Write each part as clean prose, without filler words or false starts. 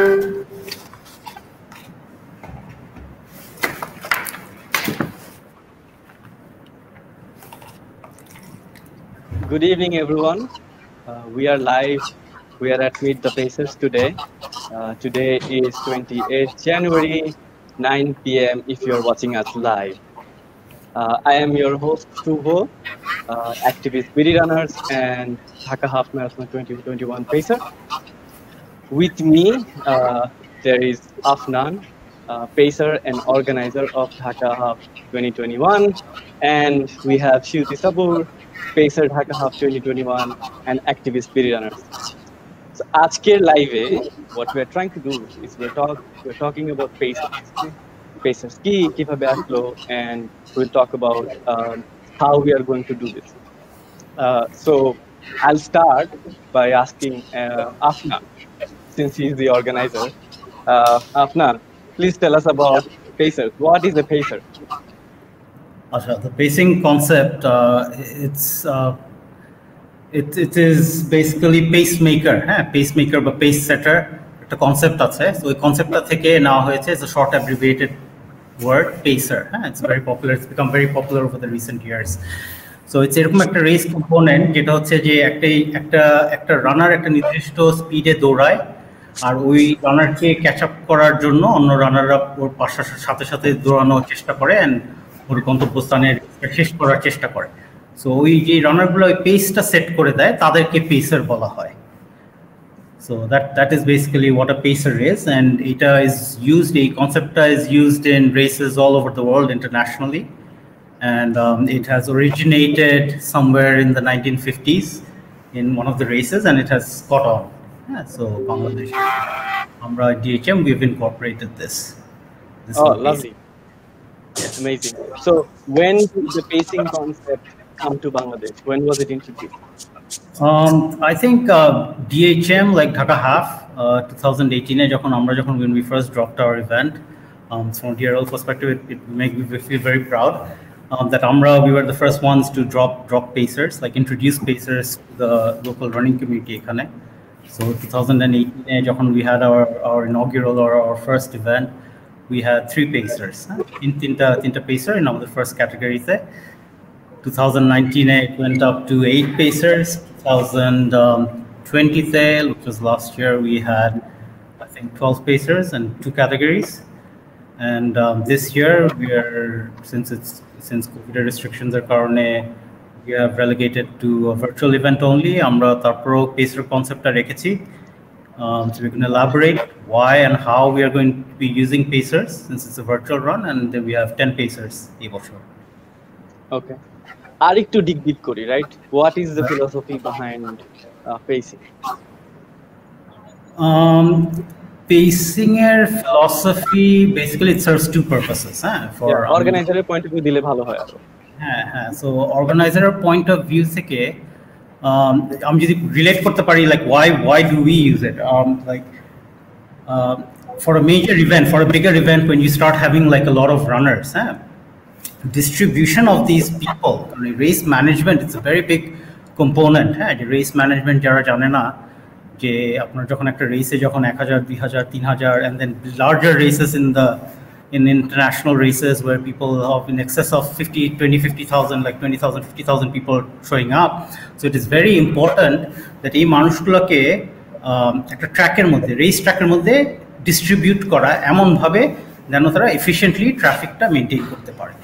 Good evening, everyone. We are live. We are at Meet the Pacers today. Today is 28th January, 9 p.m. if you're watching us live. I am your host, Shubho, activist BD Runners and Dhaka Half Marathon 2021 Pacer. With me, there is Afnan, Pacer and organizer of Dhaka Half 2021. And we have Shuti Sabur, Pacer Dhaka Half 2021 and activist BD Runners. So, আজকের live, what we are trying to do is we're talking about Pacers. Pacers কি কিভাবে আসলো, and we'll talk about how we are going to do this. So I'll start by asking Afnan, since he's the organizer. Afnan, please tell us about Pacers. What is a Pacer? The pacing concept, it is basically pacemaker, pacemaker বা pace setter একটা concept আছে. So এই conceptটা থেকে নেওয়া হয়েছে. It's a short abbreviated word, pacer. It's very popular. It's become very popular over the recent years. So it's এরকম একটা race component যেটা হচ্ছে যে একটা রানার একটা নির্দিষ্ট স্পিডে দৌড়ায়, আর ওই রানারকে ক্যাচ আপ করার জন্য অন্য রানাররা ওর সাথে সাথে দৌড়ানোর চেষ্টা করে and ওর গন্তব্যস্থানে শেষ করার চেষ্টা করে. সো ওই যে রানারগুলো ওই পেসটা সেট করে দেয় তাদেরকে পেসার বলা হয়. So that is basically what a pacer is, and এটা ইজ ইউজড, এই কনসেপ্টটা is used in races all over the world internationally, and it has originated somewhere in the 1950s in one of the races, and it has caught on. So Bangladesh, Amra DHM, we've incorporated this. Oh, lovely. Amazing. So when did the pacing concept come to Bangladesh? When was it introduced? I think DHM, like Dhaka Half, 2018 when we first dropped our event, from a DRL perspective, it makes me feel very proud that we were the first ones to drop pacers, like introduce pacers to the local running community. So 2018 we had our inaugural or our first event, we had 3 pacers, tinta pacer in the first category. 2019 it went up to 8 pacers. 2020, which was last year, we had I think 12 pacers and 2 categories. And this year since COVID restrictions are karone, we have relegated to a virtual event only. Amra tarporo pacer concept ta rekhechi. So we can elaborate why and how we are going to be using pacers since it's a virtual run, and then we have 10 pacers এই বছর. Okay. আর একটু dig deep করি, right? What is the philosophy behind pacing? Pacing এর philosophy basically it serves 2 purposes. For organizer point of view দিলে ভালো হয় আরো. So organizer point of view থেকে আমি যদি রিলেট করতে পারি, like why do we use it, for a major event, for a bigger event, when you start having like a lot of runners, distribution of these people, race management, it's a very big component. Race management jara jane na je apnar jokhon ekta race e jokhon 1000 2000 3000 and then larger races in international races where people have in excess of 50,000 like 20,000 50,000 people showing up. So it is very important that এই মানুষগুলোকে একটা ট্র্যাকের মধ্যে, race ট্র্যাকের মধ্যে distribute করা এমন ভাবে যেন তারা এফিশিয়েন্টলি ট্রাফিকটা মেনটেন করতে পারে.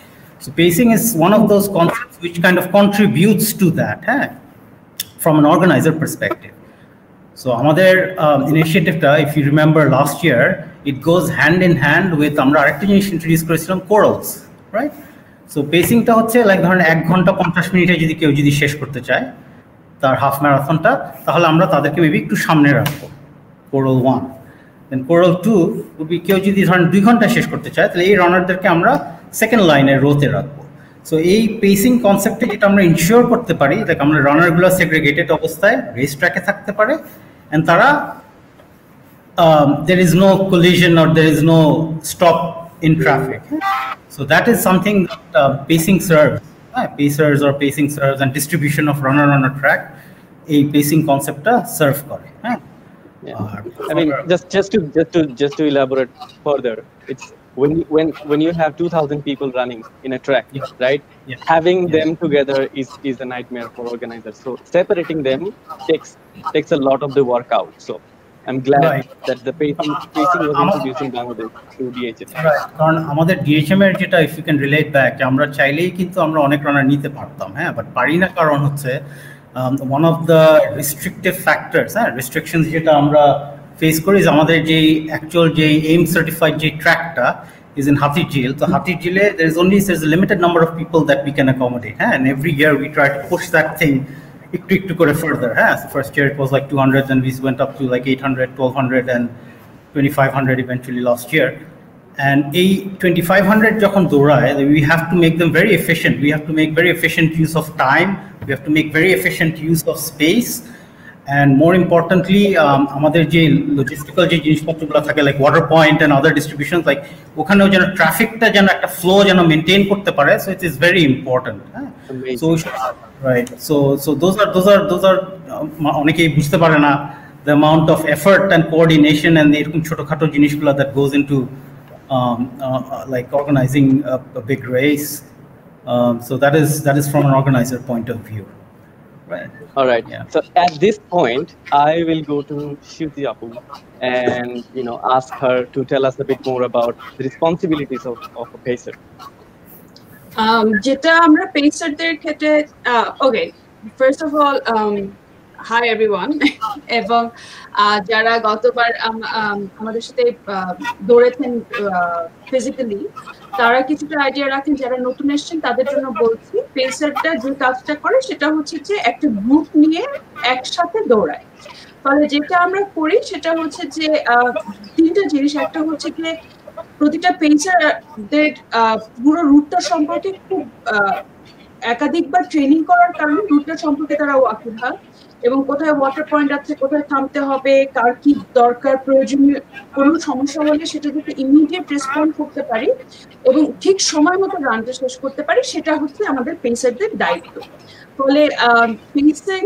So pacing is one of those concepts which kind of contributes to that, from an organizer perspective. So আমাদের initiative-টা, if you remember last year, it goes hand in hand with আমরা আরেকটা জিনিস introduce করেছিলাম, corals, right? So pacing-টা হচ্ছে like ধরেন 1 ঘন্টা 50 মিনিটে যদি কেউ শেষ করতে চায় তার হাফ ম্যারাথনটা, তাহলে আমরা তাদেরকে মেবি একটু সামনে রাখবো, coral 1. Then coral 2 would be কেউ যদি ধরেন 2 ঘন্টা শেষ করতে চায়, তাহলে এই রানারদেরকে আমরা সেকেন্ড লাইনের রোতে রাখবো. সো এই পেসিং কনসেপ্টে যেটা আমরা ইনশিওর করতে পারি, লাইক আমরা রানারগুলো সেগ্রিগেটেড অবস্থায় রেস ট্র্যাকে থাকতে পারে, and তারা there is no collision or there is no stop in traffic. So that is something that pacing serves, pacers or pacing serves, and distribution of runner on a track এই pacing concept serve করে. Yeah. I mean, just to elaborate further, it's when you have 2,000 people running in a track, yeah, right? yeah, Having yeah. them together is a nightmare for organizers. So separating them takes a lot of the work out. So I'm glad Right. that the pacing was আমার introduced in Bangladesh through DHM. Right, কারণ আমাদের DHM এর যেটা if you can relate back আমরা চাইলেই কিন্তু আমরা অনেক রানার নিতে পারতাম, হ্যাঁ, বাট পারি না কারণ হচ্ছে ওয়ান অফ দ্য রিস্ট্রিকটিভ ফ্যাক্টরস, হ্যাঁ, রিস্ট্রিকশনস যেটা আমরা ফেস করি যে আমাদের যেই অ্যাকচুয়াল যে এইম সার্টিফাইড যে ট্র্যাকটা is in Hathijil. So Hathijil, there's a limited number of people that we can accommodate, and every year we try to push that thing to go further. So first year it was like 200, and we went up to like 800, 1200, and 2500 eventually last year. And a 2500 যখন দৌড়ায়, we have to make them very efficient. We have to make very efficient use of time. We have to make very efficient use of space. And more importantly, আমাদের যে logistical যে জিনিসপত্রগুলো থাকে like water point and other distributions, like ওখানেও যেন ট্রাফিকটা যেন একটা flow যেন maintain করতে পারে, so it is very important. So right, so those are অনেকেই বুঝতে পারে না the amount of effort and coordination and এরকম ছোটখাটো জিনিসগুলো that goes into like organizing a big race. So that is from an organizer point of view. Right. All right. Yeah. So at this point, I will go to Shruti Apu and ask her to tell us a bit more about the responsibilities of a pacer. যেটা আমরা পেসারদের ক্ষেত্রে okay first of all hi everyone এবং যারা গতবার আমাদের সাথে দৌড়েছেন physically তারা কিছুটা আইডিয়া রাখেন, যারা নতুন এসেছেন তাদের জন্য বলছি পেসারটা যে কাজটা করে সেটা হচ্ছে যে একটা গ্রুপ নিয়ে একসাথে দৌড়ায়। ফলে যেটা আমরা করি সেটা হচ্ছে যে তিনটা জিনিস, একটা হচ্ছে যে প্রতিটা পেসারদের পুরো রুটটা সম্পর্কে খুব একাধিকবার ট্রেনিং করার কারণে রুটটা সম্পর্কে তারা ওয়াকিবহাল এবং কোথায় ওয়াটার পয়েন্ট আছে, কোথায় থামতে হবে, কার কি দরকার, প্রয়োজনীয় কোনো সমস্যা হলে সেটা যাতে ইমিডিয়েট রেসপন্ড করতে পারি এবং ঠিক সময় মতো রানটা শেষ করতে পারি, সেটা হচ্ছে আমাদের পেসারদের দায়িত্ব। ফলে পেসিং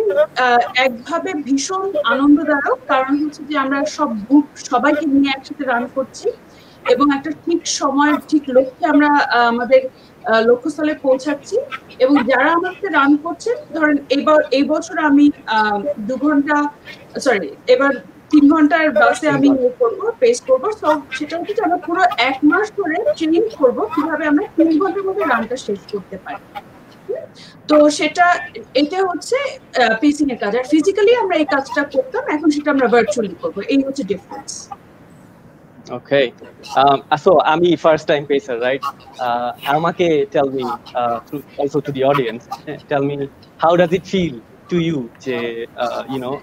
একভাবে ভীষণ আনন্দদায়ক, কারণ হচ্ছে যে আমরা সবাইকে নিয়ে একসাথে রান করছি এবং একটা ঠিক সময় ঠিক লক্ষ্যে আমরা আমাদের লক্ষ্যস্থলে পৌঁছাচ্ছি। এবং যারা আমাকে রান করছেন, ধরেন এই বছর আমি 2 ঘন্টা এবার 3 ঘন্টার বাসে আমি পেস করবো। তো সেটা হচ্ছে আমরা পুরো 1 মাস ধরে ট্রেনিং করবো কিভাবে আমরা 3 ঘন্টার মধ্যে রানটা শেষ করতে পারি। তো এটা হচ্ছে পেসিং এর কাজ। আর ফিজিক্যালি আমরা এই কাজটা করতাম, এখন সেটা আমরা ভার্চুয়ালি করবো, এই হচ্ছে difference. Okay. So I'm first time pacer, right? Amake tell me, also to the audience, tell me how does it feel to you?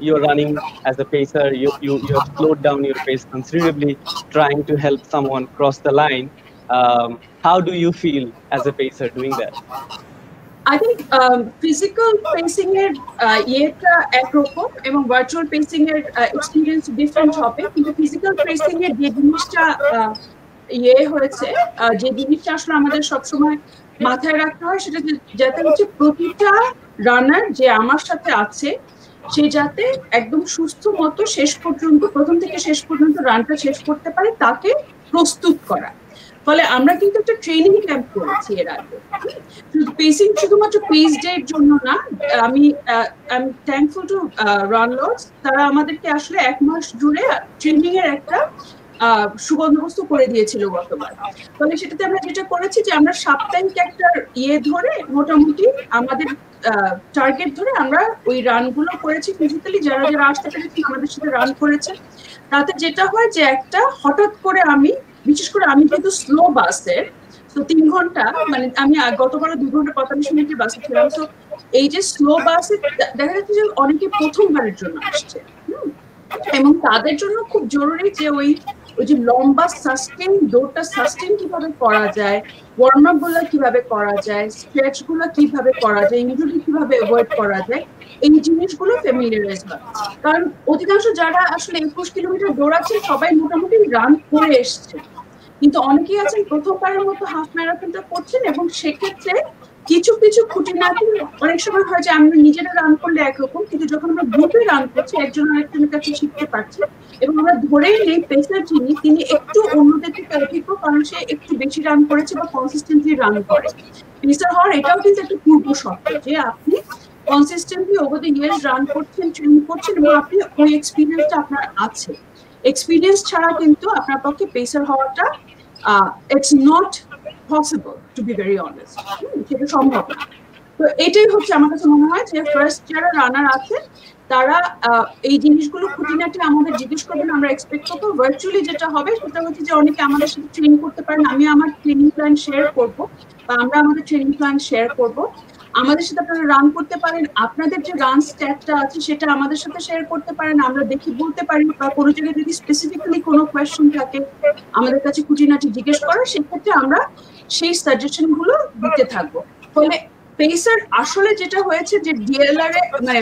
You're running as a pacer, you have slowed down your pace considerably, trying to help someone cross the line. How do you feel as a pacer doing that? I think physical pacing এর ইয়েটা একরকম এবং virtual পেসিং এর experience different হবে, কিন্তু physical পেসিং এর যে জিনিসটা হয়েছে, যে জিনিসটা আসলে আমাদের সবসময় মাথায় রাখতে হয় সেটা যাতে হচ্ছে প্রতিটা রানার যে আমার সাথে আছে সে যাতে একদম সুস্থ মতো শেষ পর্যন্ত, প্রথম থেকে শেষ পর্যন্ত রানটা শেষ করতে পারে, তাকে প্রস্তুত করা। ফলে আমরা কিন্তু একটা ট্রেনিং ক্যাম্প করেছি এর আগে। পেসিং শুধুমাত্র পেস ডে এর জন্য না, আমি থ্যাঙ্কফুল টু রানলর্ডস, তারা আমাদেরকে আসলে 1 মাস জুড়ে ট্রেনিং এর একটা সুবন্দোবস্ত করে দিয়েছিল গতবার। ফলে সেটাতে আমরা যেটা করেছি যে আমরা সাপ্তাহিক একটা ধরে মোটামুটি আমাদের টার্গেট ধরে আমরা ওই রানগুলো করেছি ফিজিক্যালি। যারা যারা আসতে পেরেছি আমাদের সাথে রান করেছে, তাতে যেটা হয় যে একটা হঠাৎ করে বিশেষ করে আমি যেহেতু স্লো বাসের, তো 3 ঘন্টা মানে আমি গতবার 2 ঘন্টা 45 মিনিটের বাসে ছিলাম। তো এই যে স্লো বাসে দেখা যাচ্ছে যে অনেকে প্রথমবারের জন্য আসছে এবং তাদের জন্য খুব জরুরি যে ওই যে লম্বা সাস্টেইন দৌড়টা সাস্টেইন কিভাবে করা যায়, ওয়ার্ম আপ গুলো কিভাবে করা যায়, স্ট্রেচ গুলো কিভাবে করা যায়, ইনজুরি কিভাবে অ্যাভয়েড করা যায়, এই জিনিসগুলো ফ্যামিলিয়ারাইজ হয়। কারণ অধিকাংশ যারা আসলে 21 কিলোমিটার দৌড়াচ্ছে সবাই মোটামুটি রান করে এসছে, কিন্তু অনেকেই আছেন প্রথমবারের মতো হাফ ম্যারাথনটা করছেন এবং সেক্ষেত্রে কিছু কিছু খুঁটিনাটি অনেক সময় হয় যে আমরা নিজেরা রান করলে একরকম, কিন্তু যখন আমরা গ্রুপে রান করছি একজন আরেকজনের কাছে শিখতে পারছি এবং আমরা ধরেই নেই পেসার যিনি তিনি একটু অন্যদের থেকে অভিজ্ঞ, কারণ সে একটু বেশি রান করেছে বা কনসিস্টেন্টলি রান করে। পেসার হওয়ার এটাও কিন্তু একটা পূর্ব শর্ত যে আপনি consistently over the years run করছেন, ট্রেনিং করছেন এবং আপনি ওই এক্সপিরিয়েন্সটা আপনার আছে। এক্সপিরিয়েন্স ছাড়া কিন্তু আপনার পক্ষে পেসার হওয়াটা it's not possible, to be very honest, সেটা সম্ভব না। তো এটাই হচ্ছে আমার কাছে মনে হয় যে ফার্স্ট যারা রানার আছে তারা এই জিনিসগুলো খুঁটিনাটি আমাদের জিজ্ঞেস করবেন, আমরা এক্সপেক্ট করবো। ভার্চুয়ালি যেটা হবে সেটা হচ্ছে যে অনেকে আমাদের সাথে ট্রেনিং করতে পারেন, আমি আমার ট্রেনিং প্ল্যান শেয়ার করবো বা আমরা আমাদের ট্রেনিং প্ল্যান শেয়ার করবো, আমাদের সাথে আপনারা রান করতে পারেন, আপনাদের যে রান স্ট্যাটটা আছে সেটা আমাদের সাথে শেয়ার করতে পারেন, আমরা দেখি বলতে পারি, বা কোনো জায়গায় যদি স্পেসিফিক্যালি কোনো কোয়েশ্চেন থাকে আমাদের কাছে খুঁটিনাটি জিজ্ঞেস করার, সেক্ষেত্রে আমরা সেই সাজেশন গুলো দিতে থাকবো। ফলে পেসার আসলে যেটা হয়েছে যে ডিএলআর এ মানে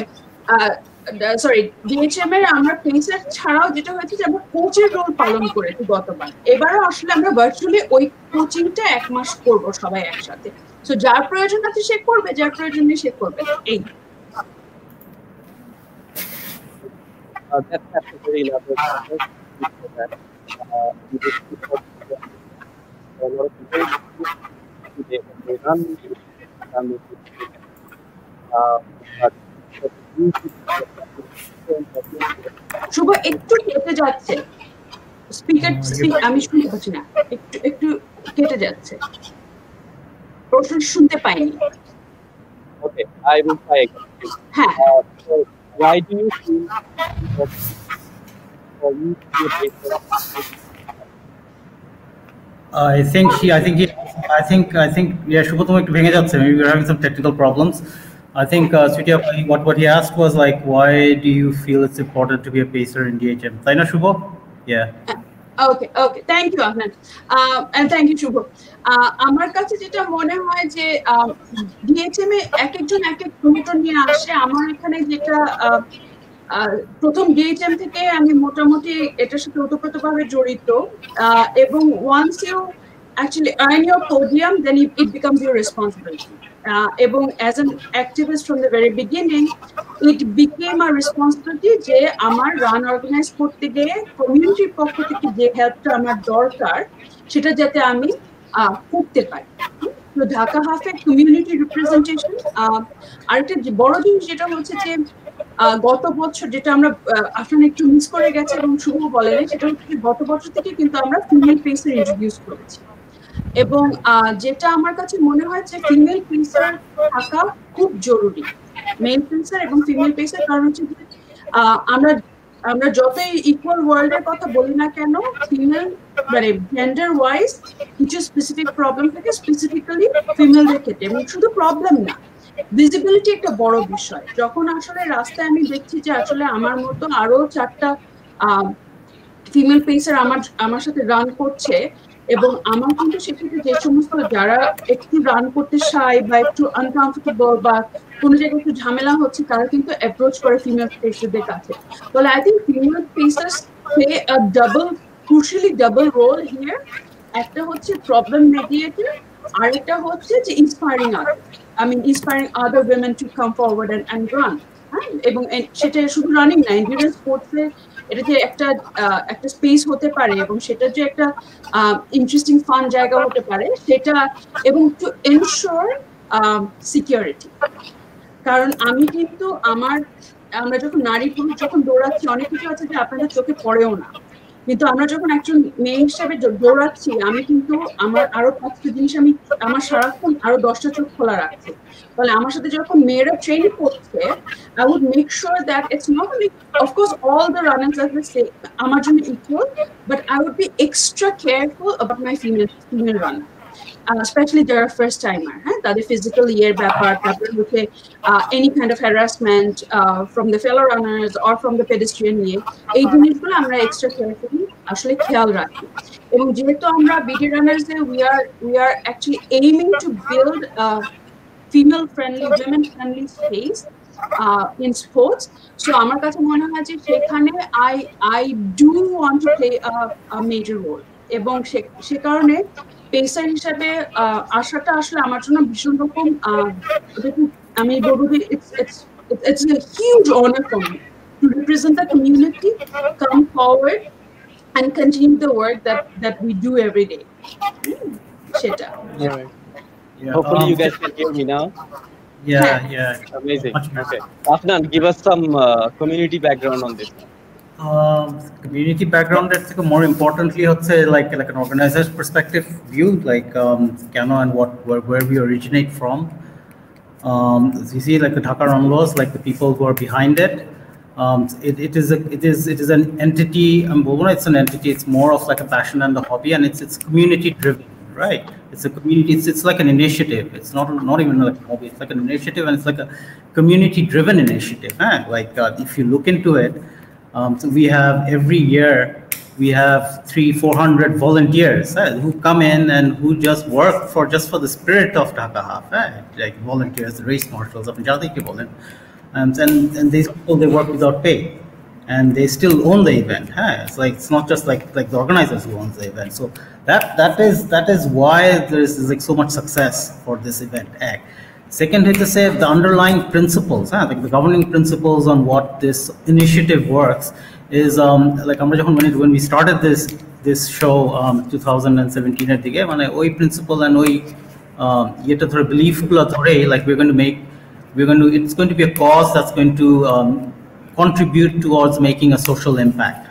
সরি ডিএইচএম এর আমরা পেসার ছাড়াও যেটা হয়েছে যে আমরা কোচের রোল পালন করেছি গতবার, এবারও আসলে আমরা ভার্চুয়ালি ওই কোচিংটা 1 মাস করবো সবাই একসাথে। সো যার প্রয়োজন আছে সে করবে, যার প্রয়োজন নেই সে করবে। এই That's very elaborate. A lot of people they run শুভ একটু কেটে যাচ্ছে, স্পিকার আমি শুনতে পাচ্ছি না, একটু একটু কেটে যাচ্ছে, প্রশ্ন শুনতে পাইনি। Okay, I will try again. হ্যাঁ, So why do you feel that for you to be a pacer? Yeah, Shubhatom ekটু ভেঙে যাচ্ছে. Maybe we're having some technical problems. I think Sweetia, what he asked was like, why do you feel it's important to be a pacer in DHM? তাই না Shubho? Yeah. Okay okay, thank you Ahnan, and thank you Shubho. আমার কাছে যেটা মনে হয় যে ডিএইচএম এ এক একজন এক এক প্রমোটর নিয়ে আসে। আমার এখানে যেটা প্রথম ডিএইচএম থেকে আমি মোটামুটি এটার সাথে ওতপ্রোতভাবে জড়িত, এবং once you actually earn your podium, then it becomes your responsibility. এবং as an activist from the very beginning, it became a responsibility যে আমার রান অর্গানাইজ করতে গিয়ে কমিউনিটির পক্ষ থেকে যে হেল্পটা আমার দরকার সেটা যাতে আমি করতে পারি। তো ঢাকা হাফে কমিউনিটি রিপ্রেজেন্টেশন, আরেকটা বড় জিনিস যেটা হচ্ছে যে গত বছর যেটা আমরা আসলে একটু মিস করে গেছে এবং শুভ বলেন, সেটা হচ্ছে গত বছর থেকে কিন্তু আমরা ফিমেল পেসার ইন্ট্রোডিউস করেছি, এবং যেটা আমার কাছে মনে হয় যে ফিমেল পেসার থাকা খুব জরুরি, মেল পেসার এবং ফিমেল পেসার। কারণ হচ্ছে যে আমরা যতই ইকুয়াল ওয়ার্ল্ডের কথা বলি না কেন, ফিমেল মানে জেন্ডার ওয়াইজ কিছু স্পেসিফিক প্রবলেম থাকে স্পেসিফিক্যালি ফিমেলদের ক্ষেত্রে, এবং শুধু প্রবলেম না, ভিজিবিলিটি একটা বড় বিষয়। যখন আসলে রাস্তায় আমি দেখছি যে আসলে আমার মতো আরো 4টা ফিমেল পেসার আমার সাথে রান করছে, এবং আমার কিন্তু সেক্ষেত্রে যে সমস্ত যারা একটু রান করতে চায় বা একটু আনকমফোর্টেবল বা কোনো জায়গায় একটু ঝামেলা হচ্ছে, তারা কিন্তু অ্যাপ্রোচ করে ফিমেল পেসারদের কাছে। বলে I think female pacers play a crucially double role here. একটা হচ্ছে প্রবলেম মেডিয়েটর, আর একটা হচ্ছে যে inspiring other women to come forward and run. এবং সেটা শুধু রানিং না, এন্ডুরেন্স স্পোর্টসে এটা যে একটা স্পেস হতে পারে এবং সেটা যে একটা ইন্টারেস্টিং ফান জায়গা হতে পারে সেটা, এবং টু এনশিওর সিকিউরিটি। কারণ আমি কিন্তু আমরা যখন নারী পুরুষ যখন দৌড়াচ্ছি, অনেক কিছু আছে যে আপনাদের চোখে পড়েও না, কিন্তু আমরা যখন একজন মেয়ে হিসেবে দৌড়াচ্ছি, আমি কিন্তু আমার আরো 5টা জিনিস আমার সারাক্ষণ আরো 10টা চোখ খোলা রাখছি। ফলে আমার সাথে যখন মেয়েরা ট্রেনিং করছে, I would make sure that it's not only, of course, all the runners as they say আমার জন্য equal, but I would be extra careful about my female runner. Especially যারা ফার্স্ট টাইমার, হ্যাঁ, তাদের physical ব্যাপার, তারপরে হচ্ছে any kind of harassment from the fellow runners or from the pedestrian এই জিনিসগুলো আমরা এক্সট্রা কেয়ারফুলি আসলে খেয়াল রাখি। এবং যেহেতু আমরা BD runners A we are actually aiming to build a female friendly, women friendly space in sports, so আমার কাছে মনে হয় যে সেখানে I do want to play a major role, এবং সে কারণে পেসার হিসাবে আসাটা আসলে আমার জন্য ভীষণ রকম আমি বলবো যে it's a huge honor for me to represent the community, come forward and continue the work that we do every day. সেটা Hopefully you guys can hear me now. Yeah. Amazing. Okay, Afnan, give us some community background on this. Community background, that's more importantly, let's say like an organizer's perspective view, like Kano and where we originate from. As you see, like the Dhaka Run laws, like the people who are behind it. It is an entity. It's an entity. It's more of like a passion and a hobby, and it's community driven, right? It's a community. It's like an initiative. It's not even like a hobby. It's like an initiative, and it's like a community driven initiative. Like if you look into it, so we have every year we have 300-400 volunteers who come in and who just work for the spirit of Dhaka Half, like volunteers, race marshals, and these people, they work without pay, and they still own the event. It's like it's not just like the organizers who owns the event. So that is why there is like so much success for this event. Second, to say the underlying principles, like the governing principles on what this initiative works is like when we started this show 2017 at the game, and ওই principle and ওই এটা ধরে belief গুলো ধরে like it's going to be a cause that's going to contribute towards making a social impact.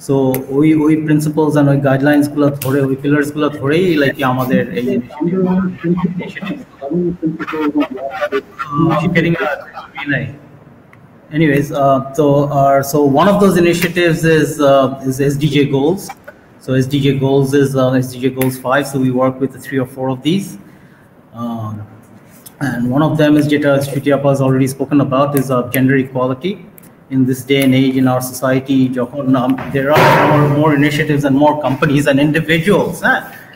So ওই principles and ওই guidelines গুলো ধরে ওই pillars গুলো ধরেই like আমাদের এই anyways so one of those initiatives is SDG goals. So SDG goals is SDG goals 5, so we work with the 3 or 4 of these, and one of them is Jeta Shutiapa has already spoken about, is gender equality. In this day and age in our society, there are more initiatives and more companies and individuals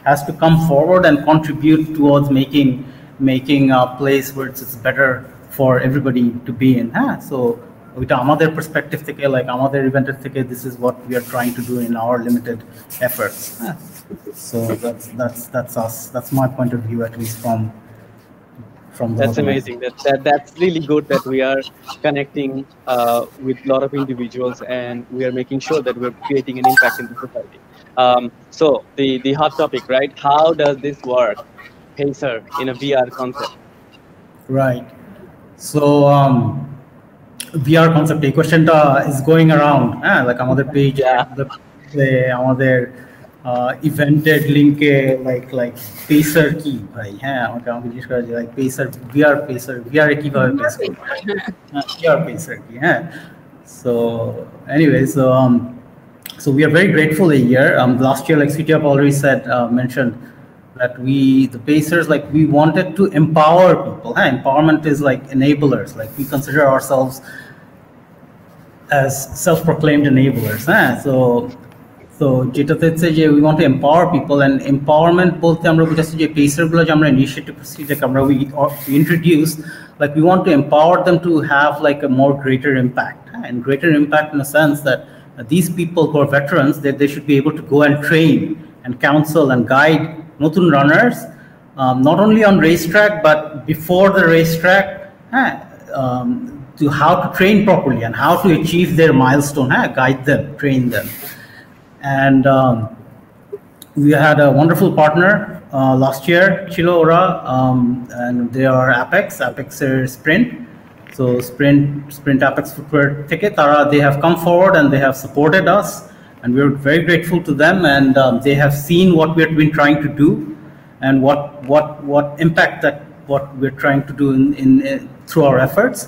has to come forward and contribute towards making a place where it's better for everybody to be in. So ওইটা আমাদের perspective থেকে, like আমাদের event থেকে, this is what we are trying to do in our limited efforts. So that's us. That's my point of view, at least from That's amazing. That's really good that we are connecting with a lot of individuals, and we are making sure that we're creating an impact in the society. So the hot topic, right? How does this work, Pacer, in a VR concept? Right. So VR concept, a question is going around. Like আমাদের page, আমাদের ইভেন্টেড লিংকে like pacer কি ভাই, আমাকে জিজ্ঞেস করা যায়, like pacer VR কিভাবে ভিআর পেসার কি. So anyway, so we are very grateful a year. Last year, like Sutiap already mentioned that the Pacers, like we wanted to empower people. Empowerment is like enablers. Like we consider ourselves as self-proclaimed enablers. So যেটাতে হচ্ছে যে we want to empower people, and empowerment বলতে আমরা বুঝাচ্ছি যে পেসারগুলো যে আমরা initiative যেটা আমরা we introduce, like we want to empower them to have like a more greater impact, and greater impact in the sense that these people who are veterans, that they should be able to go and train and counsel and guide নতুন runners, not only on racetrack but before the racetrack, to how to train properly and how to achieve their milestone, guide them, train them. And we had a wonderful partner last year, Chilo Ora, and they are Apexer Sprint. So Sprint Apex Footwear Ticket, they have come forward and they have supported us, and we're very grateful to them. And they have seen what we've been trying to do, and what impact that what we're trying to do in through our efforts.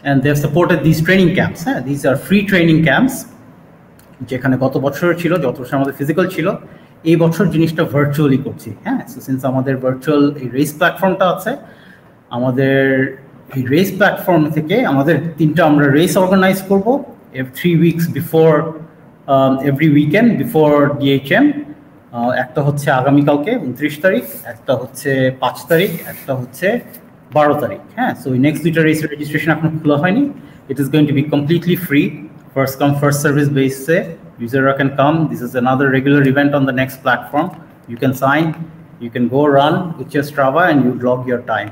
And they've supported these training camps. These are free training camps. যেখানে গত বছর ছিল, যত বছর আমাদের physical ছিল, এই বছর জিনিসটা ভার্চুয়ালি করছি. সো সিন্স আমাদের ভার্চুয়াল এই রেস প্ল্যাটফর্মটা আছে, আমাদের এই রেস প্ল্যাটফর্ম থেকে আমাদের 3টা আমরা রেস অর্গানাইজ করব 3 weeks before every weekend before ডিএইচএম. একটা হচ্ছে আগামীকালকে 29 তারিখ, একটা হচ্ছে 5 তারিখ, একটা হচ্ছে 12 তারিখ. সো এই নেক্সট 2টা রেস রেজিস্ট্রেশন এখনো খোলা হয়নি. It is going to be completely free. First come, first service basis. User can come. This is another regular event on the next platform. You can sign You can go run with your Strava and you log your time.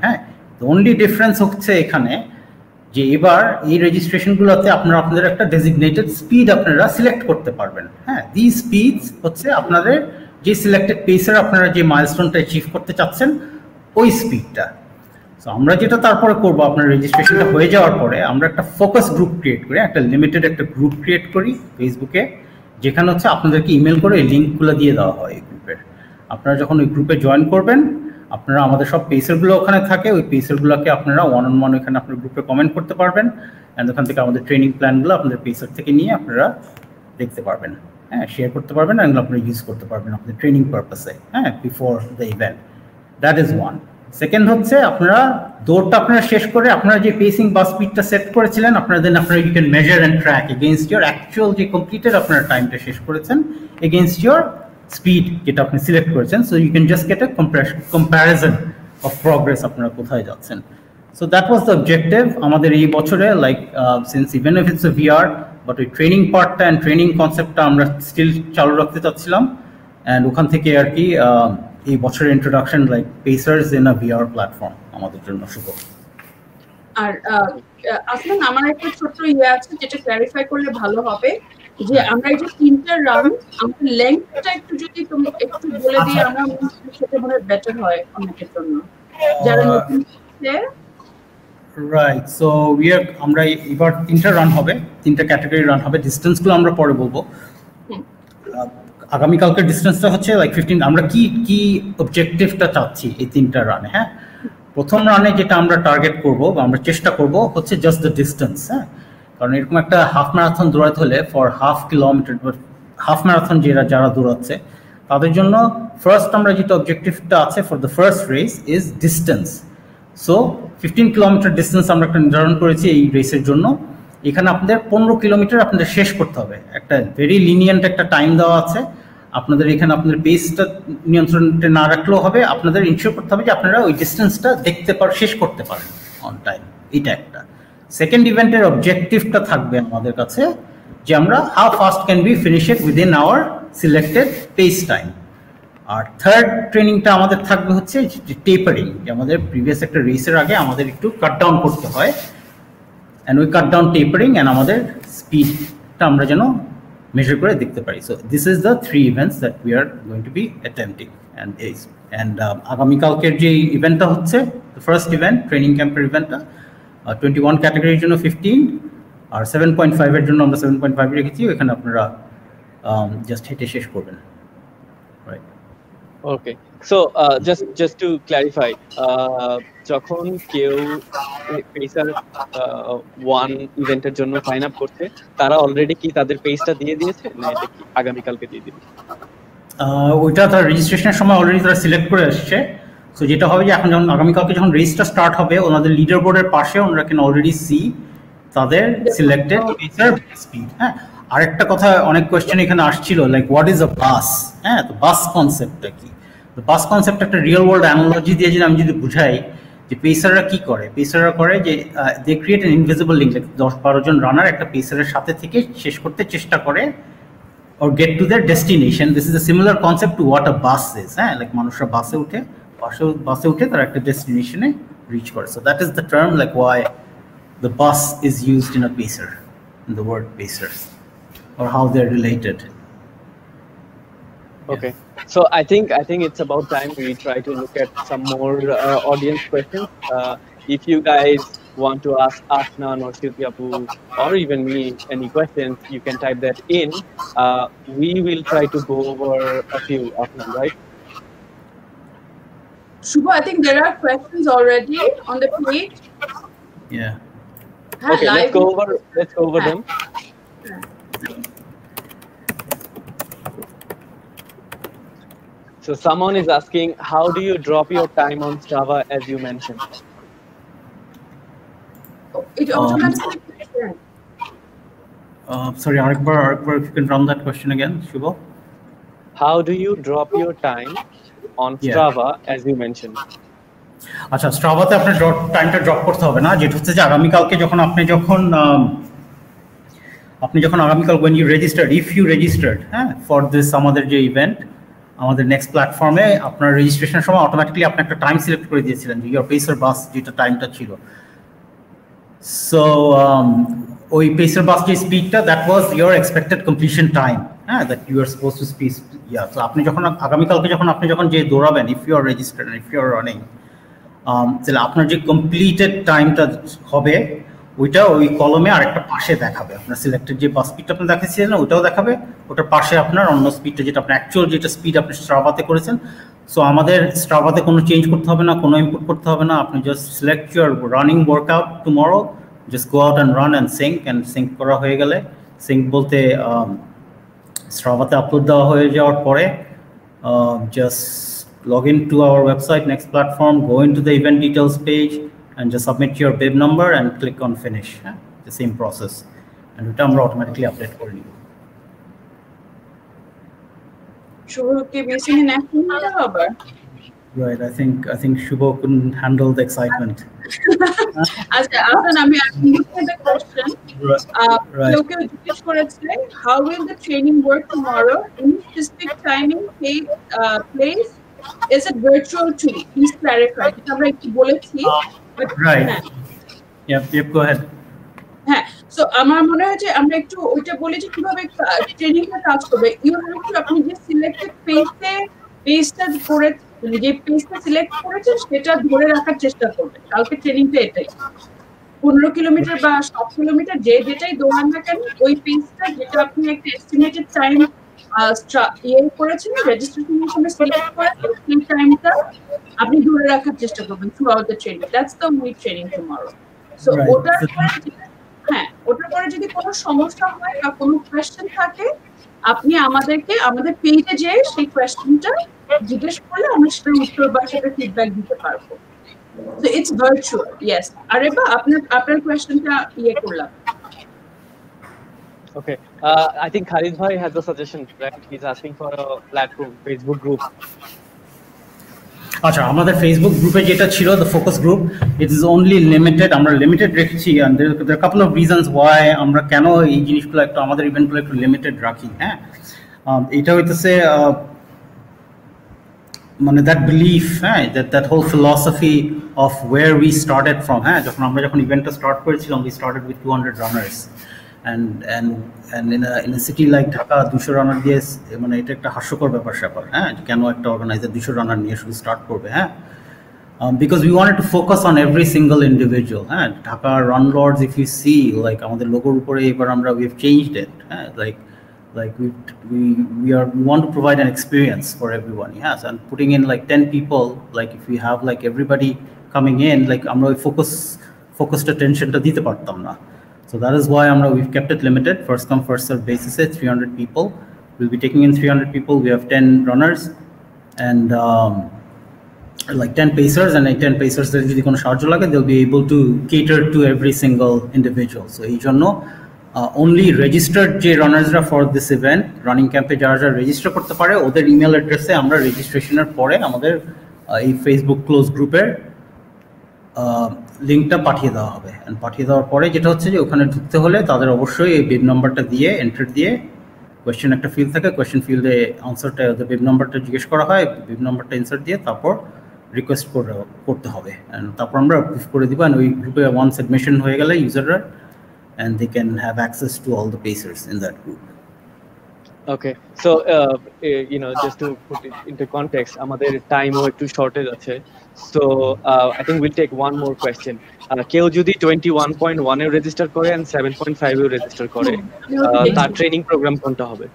The only difference হচ্ছে এখানে যে এবার এই রেজিস্ট্রেশনগুলোতে আপনারা আপনাদের একটা designated speed আপনারা select করতে পারবেন। দিস স্পিডস হচ্ছে আপনাদের যে সিলেক্টেড পেসার আপনারা যে মাইলস্টোনটা অ্যাচিভ করতে চাচ্ছেন ওই স্পিডটা। সো আমরা যেটা তারপরে করবো, আপনার রেজিস্ট্রেশনটা হয়ে যাওয়ার পরে আমরা একটা ফোকাস গ্রুপ ক্রিয়েট করি, একটা লিমিটেড একটা গ্রুপ ক্রিয়েট করি ফেসবুকে, যেখানে হচ্ছে আপনাদেরকে ইমেল করে এই লিঙ্কগুলো দিয়ে দেওয়া হয় এই গ্রুপের। আপনারা যখন ওই গ্রুপে জয়েন করবেন, আপনারা আমাদের সব পেসারগুলো ওখানে থাকে, ওই পেসারগুলোকে আপনারা ওয়ান অন ওয়ান ওখানে আপনার গ্রুপে কমেন্ট করতে পারবেন, অ্যান্ড ওখান থেকে আমাদের ট্রেনিং প্ল্যানগুলো আপনাদের পেসার থেকে নিয়ে আপনারা দেখতে পারবেন, শেয়ার করতে পারবেন, এগুলো আপনারা ইউজ করতে পারবেন আপনাদের ট্রেনিং পারপাসে, before the event. That is one. Second হচ্ছে আপনারা দৌড়টা আপনারা শেষ করে আপনারা যে পেসিং বা স্পিডটা সেট করেছিলেন আপনারা you can measure and track against your actual যে কমপ্লিটেড আপনারা টাইমটা শেষ করেছেন এগেইনস্ট ইয়োর স্পিড যেটা আপনি সিলেক্ট করেছেন। So you can just get a comparison of progress আপনারা কোথায় যাচ্ছেন। So that was the objective আমাদের এই বছরে, like since even if it's a VR, but ওই ট্রেনিং পার্টটা অ্যান্ড ট্রেনিং কনসেপ্টটা আমরা স্টিল চালু রাখতে চাচ্ছিলাম, অ্যান্ড ওখান থেকে আর কি এই বছরের introduction like pacers in a VR platform আমাদের জন্য শুভ। আর আসলে আমার একটা ছোট্ট আছে যেটা ক্ল্যারিফাই করলে ভালো হবে, যে আমরা এই যে তিনটা রাউন্ড আমাদের লেংথটা একটু যদি তুমি একটু বলে দিই, আমরা সেটা মনে হয় বেটার হয় অনেকের জন্য যারা নতুন রাইট। সো আমরা এবার তিনটা রান হবে, তিনটা ক্যাটাগরি রান হবে। ডিস্টেন্সগুলো আমরা পরে বলবো। আগামীকালকের ডিস্টেন্সটা হচ্ছে লাইক 15। আমরা কি অবজেক্টিভটা চাচ্ছি এই তিনটা রানে? প্রথম রানে যেটা আমরা টার্গেট করব বা আমরা চেষ্টা করব হচ্ছে জাস্ট দ্য ডিস্টেন্স। কারণ এরকম একটা হাফ ম্যারাথন দৌড়াতে হলে ফর হাফ কিলোমিটার বা হাফ ম্যারাথন যারা দৌড়াচ্ছে তাদের জন্য ফার্স্ট আমরা যেটা অবজেক্টিভটা আছে for the first race is distance. So 15 kilometre distance আমরা একটা নির্ধারণ করেছি এই রেসের জন্য। এখানে আপনাদের 15 কিলোমিটার আপনাদের শেষ করতে হবে। একটা ভেরি লিনিয়েন্ট একটা টাইম দেওয়া আছে আপনাদের। এখানে আপনাদের পেসটা নিয়ন্ত্রণে না রাখলেও হবে, আপনাদের ইনশিওর করতে হবে যে আপনারা ওই ডিস্টেন্সটা শেষ করতে পারেন অন টাইম। এটা একটা। সেকেন্ড ইভেন্টের অবজেক্টিভটা থাকবে আমাদের কাছে যে আমরা how fast can be finish it within our selected pace time. আর থার্ড ট্রেনিংটা আমাদের থাকবে হচ্ছে টেপারিং, যে আমাদের প্রিভিয়াস একটা রেসের আগে আমাদের একটু কাট ডাউন করতে হয়, অ্যান্ড ওই কাট ডাউন টেপারিং অ্যান্ড আমাদের স্পিডটা আমরা যেন measure করে দেখতে পারি। So this is the 3 events that we are going to be attempting, and আগামীকালকের যে ইভেন্টটা হচ্ছে the first event ট্রেনিং ক্যাম্পের ইভেন্টটা 21 ক্যাটাগরির জন্য 15 আর 7.5 এর জন্য আমরা 7.5 রেখেছি। এখানে আপনারা জাস্ট হেঁটে শেষ করবেন। রাইট। ওকে। সো জাস্ট টু ক্ল্যারিফাই, যখন কেউ পেসার 1 ইভেন্টের জন্য সাইন আপ করছে তারা অলরেডি কি তাদের পেজটা দিয়ে দিয়েছে না এটা কি আগামীকালকে দিয়ে দিবে? ওইটা তার রেজিস্ট্রেশনের সময় অলরেডি তারা সিলেক্ট করে আসছে। সো যেটা হবে যে এখন যখন আগামীকালকে যখন রেসটা স্টার্ট হবে ওনাদের লিডার বোর্ডের পাশে ওনারা ক্যান অলরেডি সি তাদের সিলেক্টেড পেসার স্পিড। আরেকটা কথা, অনেক কোয়েশ্চেন এখানে আসছিল লাইক হোয়াট ইজ আ বাস। তো বাস কনসেপ্টটা কি? তো বাস কনসেপ্ট একটা রিয়েল ওয়ার্ল্ড অ্যানালজি দিয়ে যদি আমি বুঝাই যে পেসাররা কি করে, পেসাররা করে যে they create an invisible link. 10-12 জন রানার একটা পেসারের সাথে থেকে শেষ করতে চেষ্টা করে or get to their destination. This is a similar concept to what a bus is. Like মানুষরা বাসে উঠে তারা একটা ডেস্টিনেশনে রিচ করে। So that is the term like why the bus is used in a pacer, in the word pacers, or how they're related. Okay. So I think it's about time we try to look at some more audience questions. If you guys want to ask Asnan or Shilpi-apu or even me any questions, you can type that in. We will try to go over a few of them, right? Shubha, I think there are questions already on the page. Yeah. Okay, let's go over them. So someone is asking, how do you drop your time on Strava as you mentioned? It automatically sorry, Arekbar, if you can run that question again, Shubha. How do you drop your time on Strava as you mentioned? আচ্ছা, স্ট্রাভাতে আপনার টাইমটা drop করতে হবে না। যেটা হচ্ছে যে আগামীকালকে যখন আপনি যখন আগামীকাল when you registered, if you registered for this আমাদের যে ইভেন্ট, আমাদের নেক্সট প্ল্যাটফর্মে আপনার রেজিস্ট্রেশনের সময় অটোমেটিক্যালি আপনি একটা টাইম সিলেক্ট করে দিয়েছিলেন যে ইয়োর পেসার বাস যেটা টাইমটা ছিল। সো ওই পেসার বাস যে স্পিডটা that was your expected completion time, হ্যাঁ, that you are suppose to speed. তো আপনি যখন আগামীকালকে যখন যে দৌড়াবেন, if you are registered, if you are running, তাহলে আপনার যে কমপ্লিটেড টাইমটা হবে ওইটা ওই কলমে আরেকটা পাশে দেখাবে। আপনার সিলেক্টেড যে বাস স্পিডটা আপনি দেখাচ্ছিলেন ওটাও দেখাবে, ওটার পাশে আপনার অন্য স্পিডটা যেটা আপনার অ্যাকচুয়াল যেটা স্পিড আপনি স্ট্রাভাতে করেছেন। সো আমাদের স্ট্রাভাতে কোনো চেঞ্জ করতে হবে না, কোনো ইনপুট করতে হবে না। আপনি just select your running workout tomorrow, just go out and run and sync করা হয়ে গেলে, সিঙ্ক বলতে স্ট্রাভাতে আপলোড দেওয়া হয়ে যাওয়ার পরে just log into our website, next platform, go into the event details page and just submit your bib number and click on finish. The same process, and it will automatically update for you. Right, I think Shubho couldn't handle the excitement. How will the training work tomorrow? Any specific timing, place? Is it virtual too? Please clarify. Right. Yep, go ahead. হ্যাঁ, so আমার মনে হয় যে আমরা একটু ওইটা বলি যে কিভাবে ট্রেনিংটা কাজ করবে। আপনি যে সিলেক্টেড পেজটা করে, যে পেজটা সিলেক্ট করেছেন সেটা ধরে রাখার চেষ্টা করবেন। কালকে ট্রেনিংটা এটাই, 15 কিলোমিটার বা 7 কিলোমিটার যেটাই দৌড়ান না কেন, ওই পেজটা যেটা আপনি একটা এস্টিমেটেড টাইম করেছেন, রেজিস্ট্রেশনের সময় সিলেক্ট করেছেন, সেই টাইমটা আপনি ধরে রাখার চেষ্টা করবেন throughout the training. That's the week training tomorrow. So ওটার পরে যদি কোনো সমস্যা হয় বা কোনো কোয়েশ্চেন থাকে, আপনি আমাদের পেজে যেয়ে সেই কোয়েশ্চেনটা জিজ্ঞেস করলে আমরা সেটার উত্তর বা সেটা ফিডব্যাক দিতে পারবো। So it's virtual, yes. আরেবা আপনার কোয়েশ্চেনটা করলাম। Okay, I think Khalid Bhai has a suggestion, right? He's asking for a platform, Facebook group. আচ্ছা, আমাদের ফেসবুক গ্রুপে যেটা ছিল the focus group, it is only limited. আমরা লিমিটেড রেখেছি, and there couple of reasons why আমরা কেন এই জিনিসগুলো একটু আমাদের ইভেন্টগুলো একটু লিমিটেড রাখি। হ্যাঁ, এটা হইতেছে মানে দ্যাট বিলিফ, হ্যাঁ, that whole philosophy of war we started from. হ্যাঁ, আমরা যখন ইভেন্টটা স্টার্ট করেছিলাম, we started with 200 runners, and in a city like Dhaka 200 runner দিয়ে মানে এটা একটা হাস্যকর ব্যাপার। হ্যাঁ, কেন একটা অর্গানাইজার 200 রানার নিয়ে শুধু স্টার্ট করবে? হ্যাঁ, because we wanted to focus on every single individual. হ্যাঁ, Dhaka run lords, if you see, like আমাদের লোগোর উপরে এবার আমরা we've changed it. হ্যাঁ, like we want to provide an experience for everyone. Yes, and putting in like 10 people, like if we have like everybody coming in, like আমরা ওই focused attentionটা দিতে পারতাম না। So that is why we've kept it limited, first come first serve basis, 300 people. We'll be taking in 300 people. We have 10 runners and like 10 pacers, and 10 pacers that যদি কোনো সাহায্য লাগে, they'll be able to cater to every single individual. So এই জন্য only registered যে রানার্সরা for this event running campে যারা register করতে পারে, ওদের ইমেল অ্যাড্রেসে আমরা রেজিস্ট্রেশনের পরে আমাদের এই ফেসবুক ক্লোজ গ্রুপের লিঙ্কটা পাঠিয়ে দেওয়া হবে। অ্যান্ড পাঠিয়ে দেওয়ার পরে যেটা হচ্ছে যে ওখানে ঢুকতে হলে তাদের অবশ্যই এই বিব নাম্বারটা দিয়ে এন্টার দিয়ে, কোয়েশ্চেন একটা ফিল্ড থাকে, কোয়েশ্চেন ফিল্ডে আনসারটা বিব নাম্বারটা জিজ্ঞেস করা হয়, বিব নাম্বারটা ইনসার্ট দিয়ে তারপর রিকোয়েস্ট করতে হবে। অ্যান্ড তারপর আমরা অ্যাপ্রুভ করে দিব। অ্যান্ড ওই গ্রুপে ওয়ান্স অ্যাডমিশন হয়ে গেলে ইউজাররা, and they can have access to all the pacers in that group. Okay, so just to put it into context, আমাদের টাইম ও একটু শর্টেজ আছে, so I think we'll take one more question. কেউ যদি 21.1 এ register করে and 7.5 A register করে, তার training programme কোনটা হবে?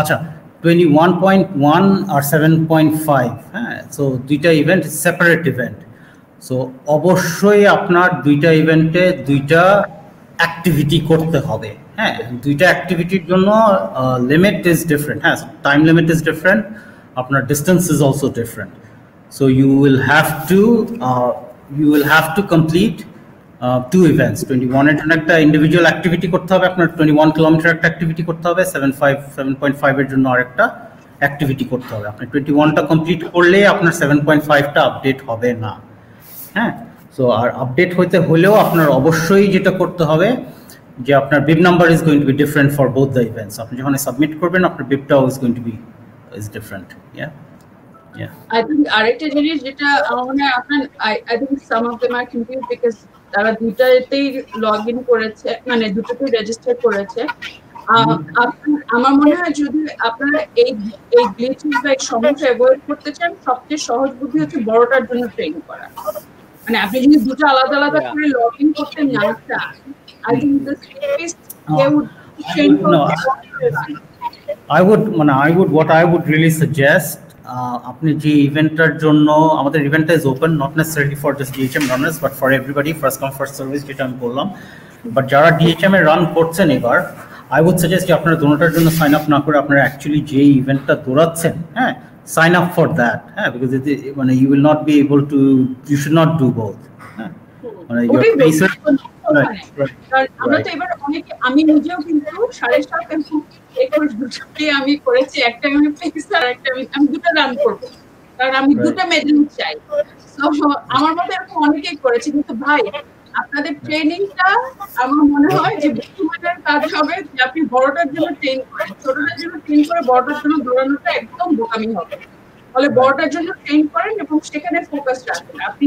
আচ্ছা, 21.1 আর 7.5, হ্যাঁ, সো দুইটা ইভেন্ট, সেপারেট ইভেন্ট। সো অবশ্যই আপনার দুইটা ইভেন্টে দুইটা অ্যাক্টিভিটি করতে হবে। হ্যাঁ, দুইটা অ্যাক্টিভিটির জন্য লিমিট ইজ ডিফারেন্ট। হ্যাঁ, টাইম লিমিট ইজ ডিফারেন্ট, আপনার distance is also different. So you will have to complete 2 events. 21 এর জন্য একটা ইন্ডিভিজুয়াল অ্যাক্টিভিটি করতে হবে, আপনার 21 কিলোমিটার একটা অ্যাক্টিভিটি করতে হবে, 7.5 এর জন্য আরেকটা অ্যাক্টিভিটি করতে হবে। আপনি 21টা কমপ্লিট করলে আপনার 7.5টা আপডেট হবে না। হ্যাঁ, সো আর আপডেট হইতে হলেও আপনার অবশ্যই যেটা করতে হবে যে আপনার bib number is going to be different for both the events. আপনি যখন সাবমিট করবেন, আপনার বিবটাও is going to be is different. Yeah. Yeah. I think আরেকটা জিনিস যেটা আমার মনে হয় আপনার I think some of them are confused because তারা দুটাতেই লগ ইন করেছে, মানে দুটোতেই রেজিস্টার করেছে। আমার মনে হয় যদি আপনারা এই গ্লিচেস বা এই সমস্যা অ্যাভয়েড করতে চান, সবচেয়ে সহজ বুদ্ধি হচ্ছে বড়টার জন্য ট্রেন করা। মানে আপনি যদি দুটো আলাদা আলাদা করে লগ ইন করতে না চান, I think the safest way would train for what I would really suggest, আপনি যে ইভেন্টটার জন্য আমাদের ইভেন্টটা is open, not necessarily for just DHM runners but for everybody, first come first service যেটা আমি বললাম। বাট যারা ডিএইচএম এ রান করছেন এবার, আই উড সাজেস্ট যে আপনারা দুটোটার জন্য সাইন আপ না করে আপনারা অ্যাকচুয়ালি যে ইভেন্টটা দৌড়াচ্ছেন, হ্যাঁ, সাইন আপ ফর দ্যাট, হ্যাঁ, বিকজ মানে you will not be able to, you should not do both, হ্যাঁ, মানে ইউর পেসার। আমরা তো এবার অনেকে, আমি নিজেও কিন্তু 7.5 এবং 21 দুটোকে আমি করেছি, একটা আমি পেসার, একটা আমি দুটো রান করবো, কারণ আমি দুটো মেডেল চাই। আমার মতো এরকম অনেকেই করেছে, কিন্তু ভাই আপনাদের ট্রেনিংটা আমার মনে হয় যে বুদ্ধিমানের কাজ হবে যে আপনি বড়টার জন্য ট্রেন করেন, ছোটটার জন্য ট্রেন করে বড়টার জন্য দৌড়ানোটা একদম বোকামি হবে। ফলে বড়টার জন্য ট্রেন করেন এবং সেখানে ফোকাস রাখেন। আপনি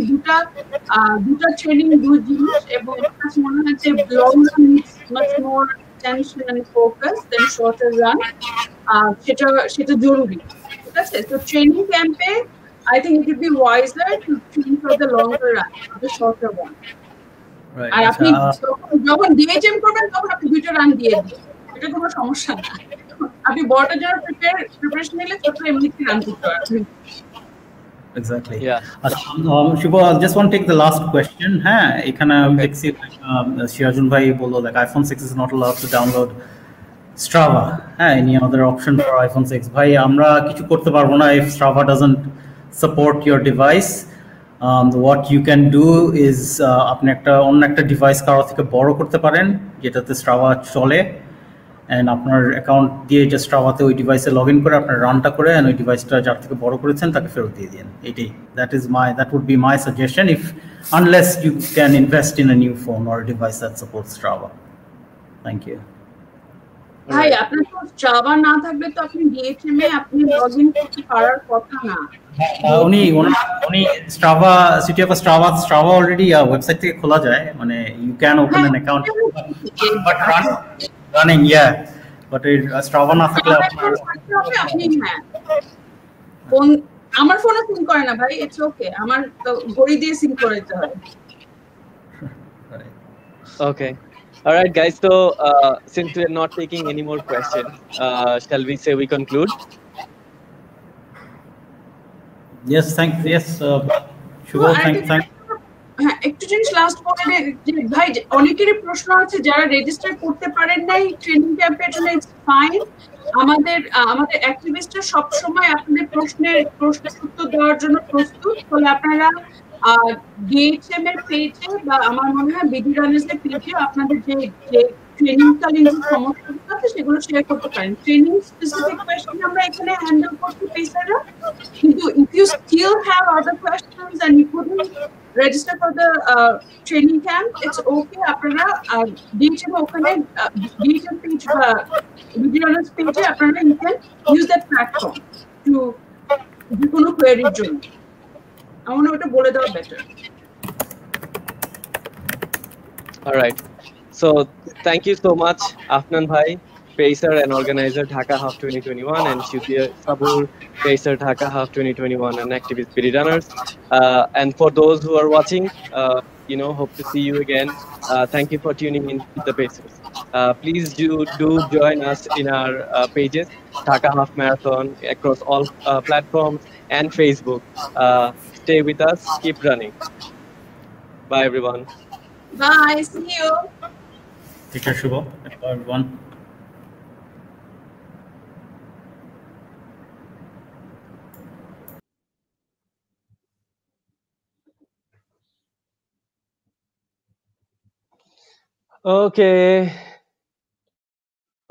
দুটা ট্রেনিং দুই জিনিস, এবং মনে হয় যে long run needs much more tension and focus than shorter run, সেটা জরুরি, ঠিক আছে? তো ট্রেনিং ক্যাম্পে I think it would be wiser to train for the longer run, not the shorter one. আর আপনি যখন ডিএইচএম করবেন তখন আপনি দুটো রান দিয়ে দিন, এটা কোনো সমস্যা না। আপনি বড়টার জন্য প্রিপারেশন নিলে ছোট এমনিতে রান করতে পারবেন। Exactly. Yeah. Shubho, I just want to take the last question. হ্যাঁ, এখানে আমি দেখছি সিরাজুল ভাই বললো like iPhone 6 is not allowed to download Strava. হ্যাঁ, any other option for iPhone 6? ভাই আমরা কিছু করতে পারবো না if Strava doesn't support your device. What you can do is আপনি অন্য একটা ডিভাইস কারো থেকে বড় করতে পারেন যেটাতে Strava চলে, and আপনার অ্যাকাউন্ট দিয়ে যে স্ট্রাভাতে ওই ডিভাইসে লগ ইন করে আপনার রানটা করে ওই ডিভাইসটা যার থেকে বড় করেছেন তাকে ফেরত দিয়ে দিন। এটাই, that would be my suggestion, if unless you can invest in a new phone or a device that supports Strava. Thank you. ভাই আপনার তো Strava না থাকলে তো আপনি ডিএইচএম এ আপনি লগ ইন করতে পারার কথা না। উনি Strava, city of Strava already website থেকে খোলা যায়, মানে you can open an account but running, yeah, but Strava না থাকলে আপনি হ্যাঁ ফোন, আমার ফোনে সিং করে না ভাই, ইটস ওকে, আমার তো ঘড়ি দিয়ে সিং করতে হয়। Okay. All right, guys. So, since we are not taking any more questions, shall we say we conclude? Yes, Shubho, thank. হ্যাঁ, একটু জিনিস লাস্ট বলে যে ভাই অনেকেরই প্রশ্ন আছে যারা রেজিস্টার করতে পারেন নাই ট্রেনিং ক্যাম্পের জন্য, ইটস ফাইন। আমাদের অ্যাক্টিভিস্টরা সবসময় আপনাদের প্রশ্নের উত্তর দেওয়ার জন্য প্রস্তুত। ফলে আপনারা ডিএইচএম এর পেজে বা আমার মনে হয় বিডি রানার্স এর পেজে আপনাদের যে ট্রেনিংকালীন যে সমস্যাগুলো আছে সেগুলো শেয়ার করতে পারেন। ট্রেনিং স্পেসিফিক কোয়েশ্চেন আমরা এখানে হ্যান্ডেল করতে পেসাররা, কিন্তু if you still have other questions and you couldn't register for the training camp, it's okay. আপনারা ডিএইচএম ওখানে ডিএইচএম পেজ বা বিডি রানার্স পেজে আপনারা you can use that platform to যে কোনো কোয়েরির জন্য। আমার মনে হয় ওটা বলে দেওয়া better. All right. So thank you so much, Afnan Bhai, Pacer and organizer Dhaka Half 2021, and Shubir Sabur, Pacer Dhaka Half 2021 and activist BD Runners. And for those who are watching, hope to see you again. Thank you for tuning in to the Pacers. Please do join us in our pages, Dhaka Half Marathon, across all platforms and Facebook. Stay with us, keep running. Bye everyone. Bye, see you. Take care, Shubho. Bye everyone.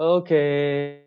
Okay.